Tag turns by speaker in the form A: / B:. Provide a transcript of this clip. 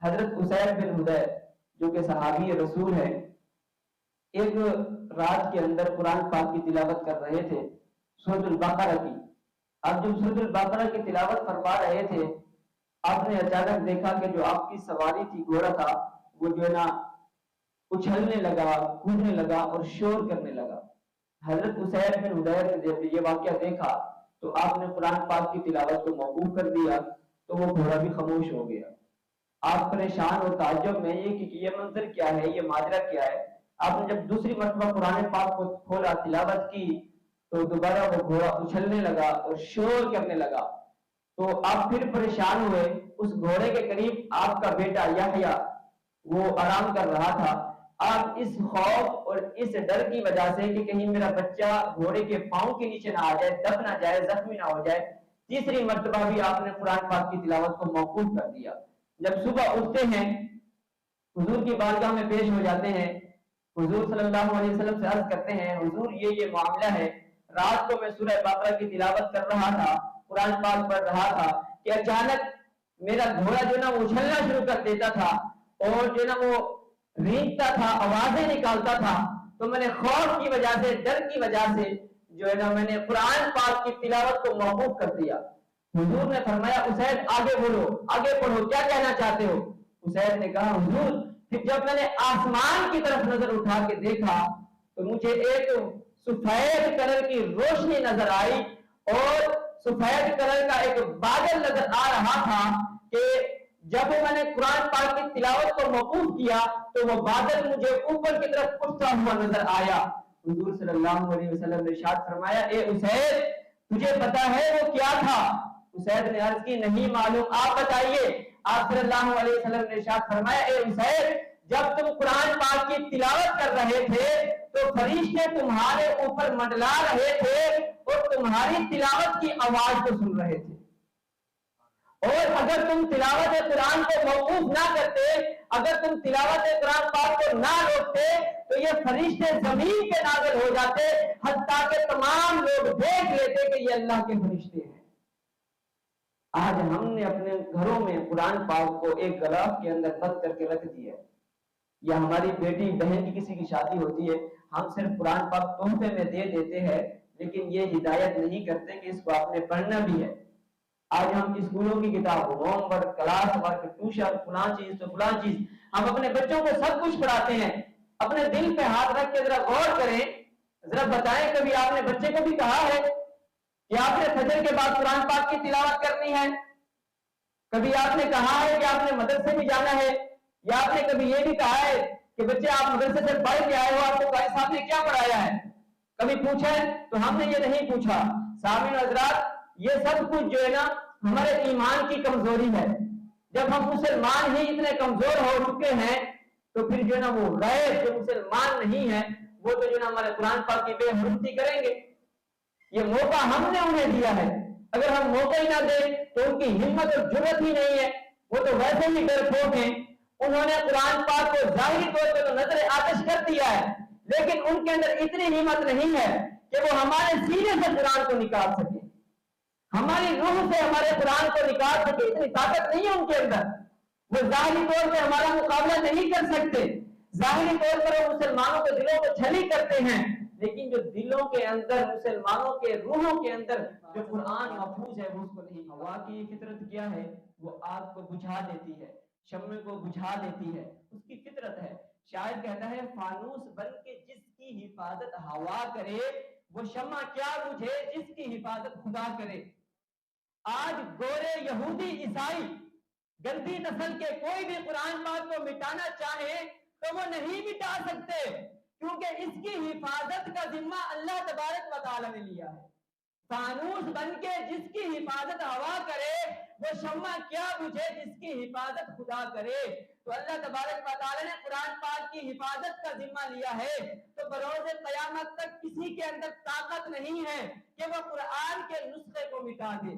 A: حضرت اسید بن حضیر جو کہ صحابی رسول ہے، ایک رات کے اندر قرآن پاک کی تلاوت کر رہے تھے، سورۃ البقرہ کی۔ اب جب سورۃ البقرہ کی تلاوت فرما رہے تھے، آپ نے اچانک دیکھا کہ جو آپ کی سواری تھی، گھوڑا تھا، وہ جو ہے نا اچھلنے لگا، کودنے لگا اور شور کرنے لگا۔ حضرت اسید بن حضیر نے جب یہ واقعہ دیکھا تو آپ نے قرآن پاک کی تلاوت کو موقوف کر دیا، تو وہ گھوڑا بھی خاموش ہو گیا۔ آپ پریشان اور تعجب میں یہ منظر کیا ہے، یہ ماجرا کیا ہے۔ آپ نے جب دوسری مرتبہ قرآن پاک کو کھولا، تلاوت کی، تو دوبارہ وہ گھوڑا اچھلنے لگا اور شور کرنے لگا۔ تو آپ پھر پریشان ہوئے۔ اس گھوڑے کے قریب آپ کا بیٹا یحییٰ وہ آرام کر رہا تھا۔ آپ اس خوف اور اس ڈر کی وجہ سے کہ کہیں میرا بچہ گھوڑے کے پاؤں کے نیچے نہ آ جائے، دب نہ جائے، زخمی نہ ہو جائے، تیسری مرتبہ بھی آپ نے قرآن پاک کی تلاوت کو موقوف کر دیا۔ جب صبح اٹھتے ہیں، حضور کی بارگاہ میں پیش ہو جاتے ہیں، حضور صلی اللہ علیہ وسلم سے عرض کرتے ہیں، حضور یہ معاملہ ہے، رات کو میں سورہ بقرہ کی تلاوت کر رہا تھا، قرآن پاک پڑھ رہا تھا کہ اچانک میرا گھوڑا جو نا اچھلنا شروع کر دیتا تھا اور جو نا وہ رینگتا تھا، آوازیں نکالتا تھا، تو میں نے خوف کی وجہ سے، ڈر کی وجہ سے جو ہے نا میں نے قرآن پاک کی تلاوت کو موقوف کر دیا۔ حضور نے فرمایا اسید آگے بولو، آگے پڑھو، کیا کہنا چاہتے ہو؟ اسید نے کہا حضور پھر جب میں نے آسمان کی طرف نظر اٹھا کے دیکھا تو مجھے ایک سفید کلر کی روشنی نظر آئی اور سفید کلر کا ایک بادل نظر آ رہا تھا کہ جب میں نے قرآن پاک کی تلاوت کو موقوف کیا تو وہ بادل مجھے اوپر کی طرف اٹھتا ہوا نظر آیا۔ حضور صلی اللہ علیہ وسلم نے ارشاد فرمایا اے اسید تجھے پتا ہے وہ کیا تھا؟ اسید نے عرض کی نہیں معلوم، آپ بتائیے۔ آپ صلی اللہ علیہ وسلم نے ارشاد فرمایا اے اسید جب تم قرآن پاک کی تلاوت کر رہے تھے تو فرشتے تمہارے اوپر منڈلا رہے تھے اور تمہاری تلاوت کی آواز کو سن رہے تھے، اور اگر تم تلاوت قرآن کو موقوف نہ کرتے، اگر تم تلاوت قرآن پاک کو نہ روکتے تو یہ فرشتے زمین پہ نازل ہو جاتے، حتیٰ کہ تمام لوگ دیکھ لیتے کہ یہ اللہ کے فرشتے ہیں۔ آج ہم نے اپنے گھروں میں قرآن پاک کو ایک غلاف کے اندر بند کر کے رکھ دیا ہے، یا ہماری بیٹی بہن کی کسی کی شادی ہوتی ہے، ہم صرف قرآن پاک تحفے میں دے دیتے ہیں، لیکن یہ ہدایت نہیں کرتے کہ اس کو آپ نے پڑھنا بھی ہے۔ آج ہم اسکولوں کی کتاب، home work, class work, tuition, فلاں چیز تو فلاں چیز، ہم اپنے بچوں کو سب کچھ پڑھاتے ہیں۔ اپنے دل پہ ہاتھ رکھ کے ذرا غور کریں، ذرا بتائیں کبھی آپ نے بچے کو بھی کہا ہے کہ آپ نے فجر کے بعد قرآن پاک کی تلاوت کرنی ہے؟ کبھی آپ نے کہا ہے کہ آپ نے مدرسے بھی جانا ہے؟ یا آپ نے کبھی یہ بھی کہا ہے کہ بچے آپ مدرسے سے پڑھ کے آئے ہو، آپ کو قاری صاحب نے کیا پڑھایا ہے؟ کبھی پوچھا ہے؟ تو ہم نے یہ نہیں پوچھا۔ سامعین حضرات، یہ سب کچھ جو ہے نا ہمارے ایمان کی کمزوری ہے۔ جب ہم مسلمان ہی اتنے کمزور ہو چکے ہیں تو پھر جو ہے نا وہ غیر جو مسلمان نہیں ہے وہ تو جو ہے نا ہمارے قرآن پاک کی بے حرمتی کریں گے۔ یہ موقع ہم نے انہیں دیا ہے، اگر ہم موقع ہی نہ دیں تو ان کی ہمت اور جرأت ہی نہیں ہے، وہ تو ویسے ہی ڈرپوک ہیں۔ انہوں نے قرآن پاک کو ظاہری طور پہ تو نظر آتش کر دیا ہے، لیکن ان کے اندر اتنی ہمت نہیں ہے کہ وہ ہمارے سینے سے قرآن کو نکال سکے، ہماری روح سے ہمارے قرآن کو نکال سکے، اتنی طاقت نہیں ہے ان کے اندر۔ وہ ظاہری طور پہ ہمارا مقابلہ نہیں کر سکتے، ظاہری طور پر وہ مسلمانوں کے دلوں کو چھلی کرتے ہیں، لیکن جو دلوں کے اندر، مسلمانوں کے روحوں کے اندر جو قرآن محفوظ ہے وہ اس کو نہیں۔ ہوا کی فطرت کیا ہے؟ وہ آگ کو بجھا دیتی ہے، شمع کو بجھا دیتی ہے، اس کی فطرت ہے۔ شاعر کہتا ہے فانوس بن کے جس کی حفاظت ہوا کرے، وہ شمع کیا بجھے جس کی حفاظت خدا کرے۔ آج گورے، یہودی، عیسائی، گندی نسل کے کوئی بھی قرآن پاک کو مٹانا چاہے تو وہ نہیں مٹا سکتے، کیونکہ اس کی حفاظت کا ذمہ اللہ تبارک و تعالی نے لیا ہے۔ فانوس بن کے جس کی حفاظت ہوا کرے، وہ شمع کیا بجھے جس کی حفاظت خدا کرے۔ تو اللہ تبارک و تعالی نے قرآن پاک کی حفاظت کا ذمہ لیا ہے، تو بروز قیامت تک کسی کے اندر طاقت نہیں ہے کہ وہ قرآن کے نسخے کو مٹا دے۔